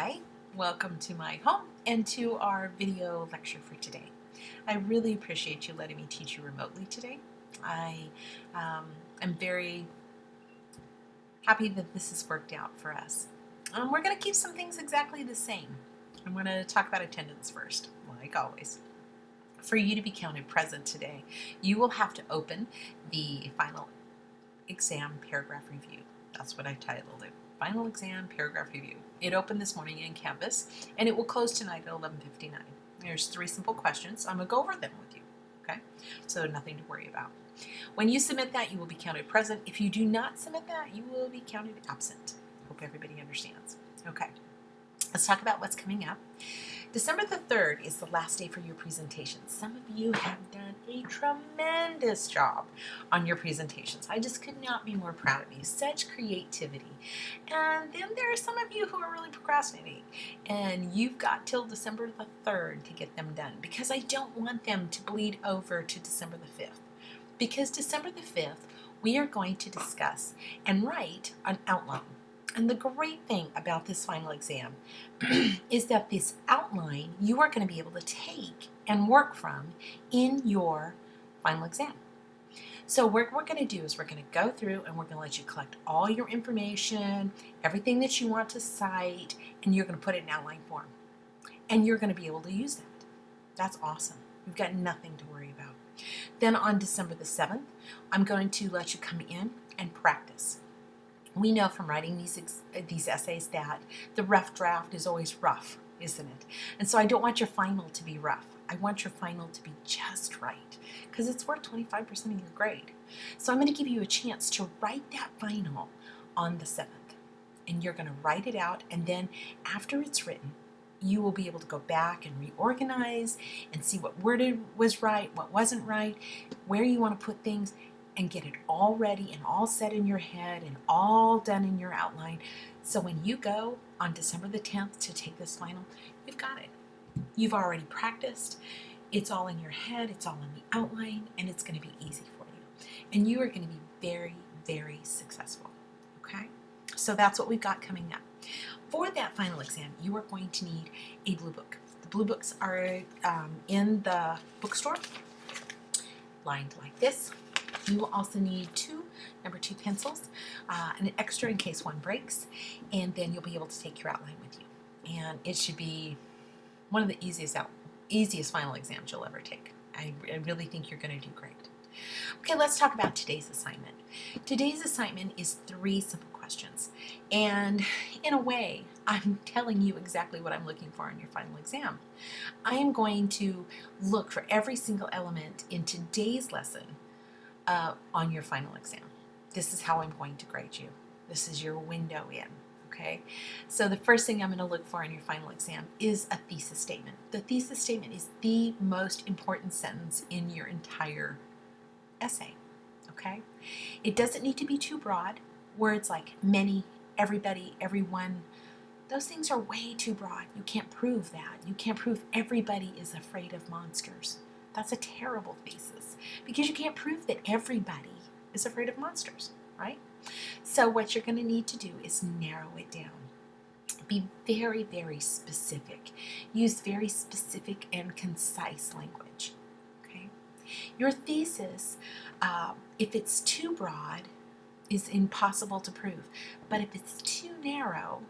Hi, welcome to my home and to our video lecture for today. I really appreciate you letting me teach you remotely today. I am very happy that this has worked out for us. We're going to keep some things exactly the same. I'm going to talk about attendance first, like always. For you to be counted present today, you will have to open the final exam paragraph review. That's what I titled it. Final exam paragraph review. It opened this morning in Canvas and it will close tonight at 11:59. There's 3 simple questions. I'm going to go over them with you. Okay? So nothing to worry about. When you submit that, you will be counted present. If you do not submit that, you will be counted absent. Hope everybody understands. Okay. Let's talk about what's coming up. December the 3rd is the last day for your presentation. Some of you have done a tremendous job on your presentations. I just could not be more proud of you. Such creativity. And then there are some of you who are really procrastinating. And you've got till December the 3rd to get them done because I don't want them to bleed over to December the 5th. Because December the 5th, we are going to discuss and write an outline. And the great thing about this final exam is that this outline you are going to be able to take and work from in your final exam. So what we're going to do is we're going to go through and we're going to let you collect all your information, everything that you want to cite, and you're going to put it in outline form. And you're going to be able to use that. That's awesome. You've got nothing to worry about. Then on December the 7th, I'm going to let you come in and practice. We know from writing these essays that the rough draft is always rough, isn't it? And so I don't want your final to be rough. I want your final to be just right because it's worth 25% of your grade. So I'm going to give you a chance to write that final on the 7th. And you're going to write it out, and then after it's written, you will be able to go back and reorganize and see what worded was right, what wasn't right, where you want to put things, and get it all ready and all set in your head and all done in your outline. So when you go on December the 10th to take this final, you've got it. You've already practiced. It's all in your head. It's all in the outline, and it's going to be easy for you. And you are going to be very, very successful. Okay? So that's what we've got coming up. For that final exam, you are going to need a blue book. The blue books are in the bookstore, lined like this. You will also need number 2 pencils, and an extra in case one breaks, and then you'll be able to take your outline with you. And it should be one of the easiest final exams you'll ever take. I really think you're going to do great. Okay, let's talk about today's assignment. Today's assignment is 3 simple questions, and in a way, I'm telling you exactly what I'm looking for in your final exam. I am going to look for every single element in today's lesson on your final exam. This is how I'm going to grade you. This is your window in, okay? So the first thing I'm going to look for in your final exam is a thesis statement. The thesis statement is the most important sentence in your entire essay, okay? It doesn't need to be too broad. Words like many, everybody, everyone, those things are way too broad. You can't prove that. You can't prove everybody is afraid of monsters. That's a terrible thesis because you can't prove that everybody is afraid of monsters, right? So what you're going to need to do is narrow it down. Be very, very specific. Use very specific and concise language, okay? Your thesis, if it's too broad, is impossible to prove. But if it's too narrow,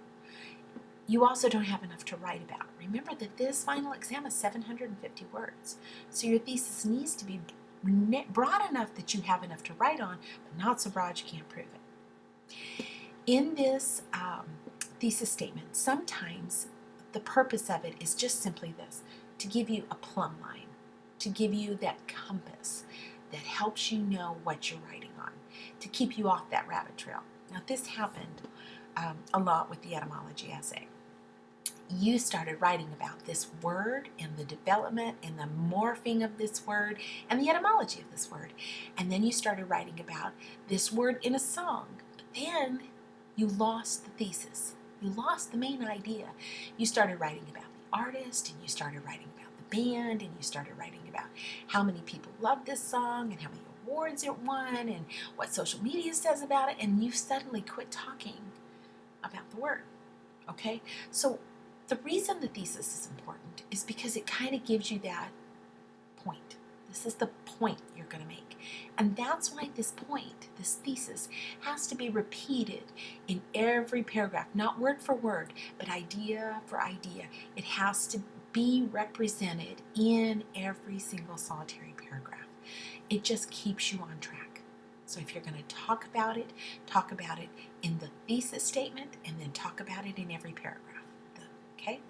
you also don't have enough to write about. Remember that this final exam is 750 words. So your thesis needs to be broad enough that you have enough to write on, but not so broad you can't prove it. In this thesis statement, sometimes the purpose of it is just simply this, to give you a plumb line, to give you that compass that helps you know what you're writing on, to keep you off that rabbit trail. Now this happened a lot with the etymology essay. You started writing about this word and the development and the morphing of this word and the etymology of this word. And then you started writing about this word in a song. But then you lost the thesis. You lost the main idea. You started writing about the artist, and you started writing about the band, and you started writing about how many people love this song and how many awards it won and what social media says about it, and you suddenly quit talking about the word. Okay? So The reason the thesis is important is because it kind of gives you that point. This is the point you're going to make. And that's why this point, this thesis, has to be repeated in every paragraph, not word for word, but idea for idea. It has to be represented in every single solitary paragraph. It just keeps you on track. So if you're going to talk about it in the thesis statement and then talk about it in every paragraph. Okay?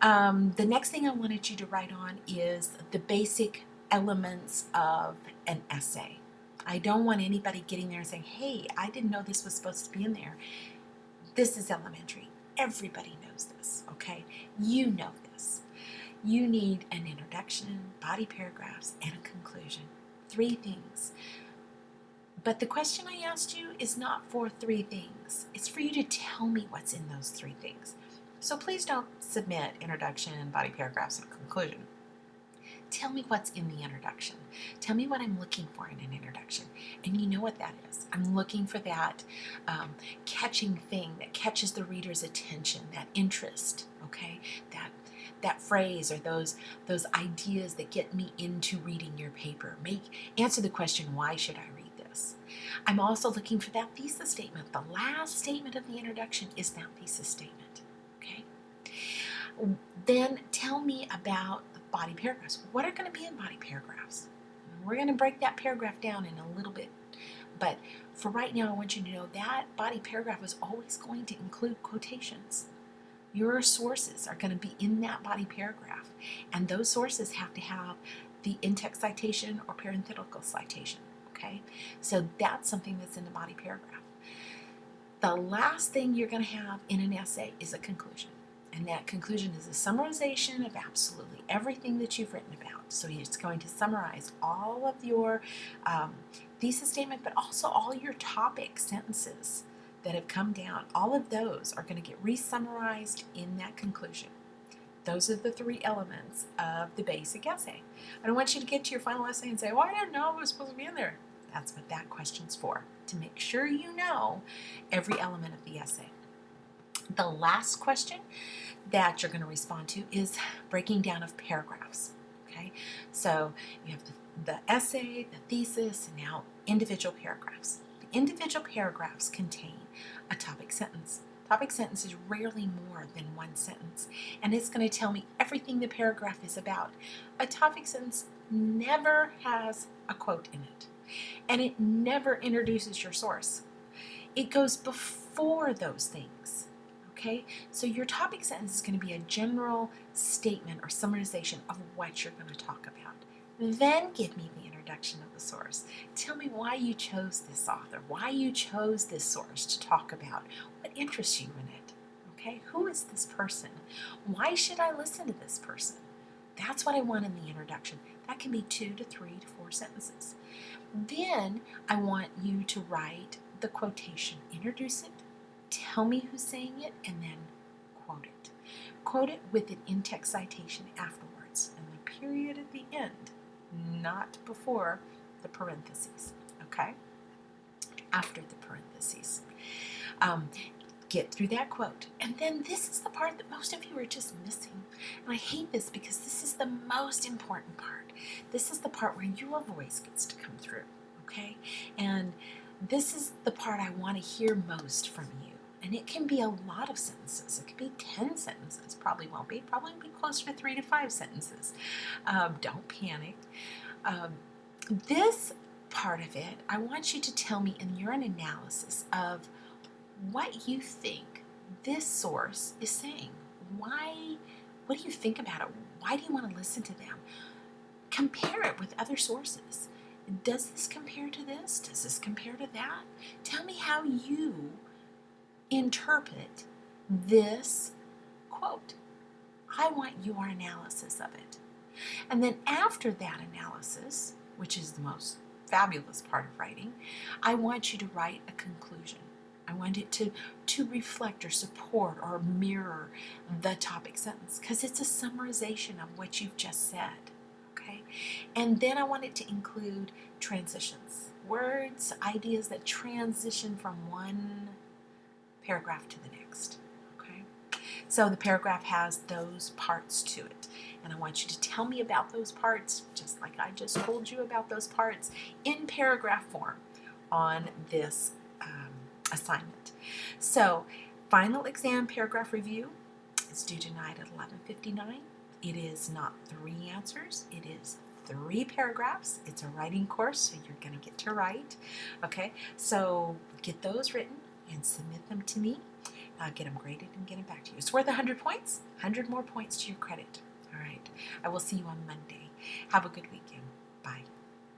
The next thing I wanted you to write on is the basic elements of an essay. I don't want anybody getting there and saying, hey, I didn't know this was supposed to be in there. This is elementary. Everybody knows this, okay? You know this. You need an introduction, body paragraphs, and a conclusion. 3 things. But the question I asked you is not for 3 things. It's for you to tell me what's in those 3 things. So please don't submit introduction, body paragraphs, and conclusion. Tell me what's in the introduction. Tell me what I'm looking for in an introduction. And you know what that is. I'm looking for that catching thing that catches the reader's attention, that interest, okay? That phrase or those ideas that get me into reading your paper. Answer the question, why should I read this? I'm also looking for that thesis statement. The last statement of the introduction is that thesis statement, okay? Then tell me about the body paragraphs. What are going to be in body paragraphs? We're going to break that paragraph down in a little bit. But for right now, I want you to know that body paragraph is always going to include quotations. Your sources are going to be in that body paragraph. And those sources have to have the in-text citation or parenthetical citation. Okay? So that's something that's in the body paragraph. The last thing you're going to have in an essay is a conclusion. And that conclusion is a summarization of absolutely everything that you've written about. So it's going to summarize all of your thesis statement, but also all your topic sentences that have come down. All of those are going to get re-summarized in that conclusion. Those are the 3 elements of the basic essay. I don't want you to get to your final essay and say, well, I didn't know it was supposed to be in there. That's what that question's for, to make sure you know every element of the essay. The last question that you're going to respond to is breaking down of paragraphs. Okay, so you have the essay, the thesis, and now individual paragraphs. The individual paragraphs contain a topic sentence. Topic sentence is rarely more than 1 sentence, and it's going to tell me everything the paragraph is about. A topic sentence never has a quote in it, and it never introduces your source. It goes before those things. Okay, so your topic sentence is going to be a general statement or summarization of what you're going to talk about. Then give me the introduction of the source. Tell me why you chose this author, why you chose this source to talk about, what interests you in it. Okay, who is this person? Why should I listen to this person? That's what I want in the introduction. That can be 2 to 3 to 4 sentences. Then I want you to write the quotation. Introduce it. Tell me who's saying it, and then quote it. Quote it with an in-text citation afterwards, and the period at the end, not before the parentheses, okay? After the parentheses. Get through that quote. And then this is the part that most of you are just missing. And I hate this because this is the most important part. This is the part where your voice gets to come through, okay? And this is the part I want to hear most from you. And it can be a lot of sentences. It could be 10 sentences. Probably won't be. Probably be closer to 3 to 5 sentences. Don't panic. This part of it, I want you to tell me in your analysis of what you think this source is saying. Why? What do you think about it? Why do you want to listen to them? Compare it with other sources. Does this compare to this? Does this compare to that? Tell me how you interpret this quote. I want your analysis of it. And then after that analysis, which is the most fabulous part of writing, I want you to write a conclusion. I want it to reflect or support or mirror the topic sentence because it's a summarization of what you've just said. Okay? And then I want it to include transitions, words, ideas that transition from one paragraph to the next. Okay? So the paragraph has those parts to it. And I want you to tell me about those parts, just like I just told you about those parts, in paragraph form on this assignment. So final exam paragraph review is due tonight at 11:59. It is not 3 answers, it is 3 paragraphs. It's a writing course, so you're going to get to write. Okay, so get those written and submit them to me. Get them graded and get them back to you. It's worth 100 points, 100 more points to your credit. All right, I will see you on Monday. Have a good weekend.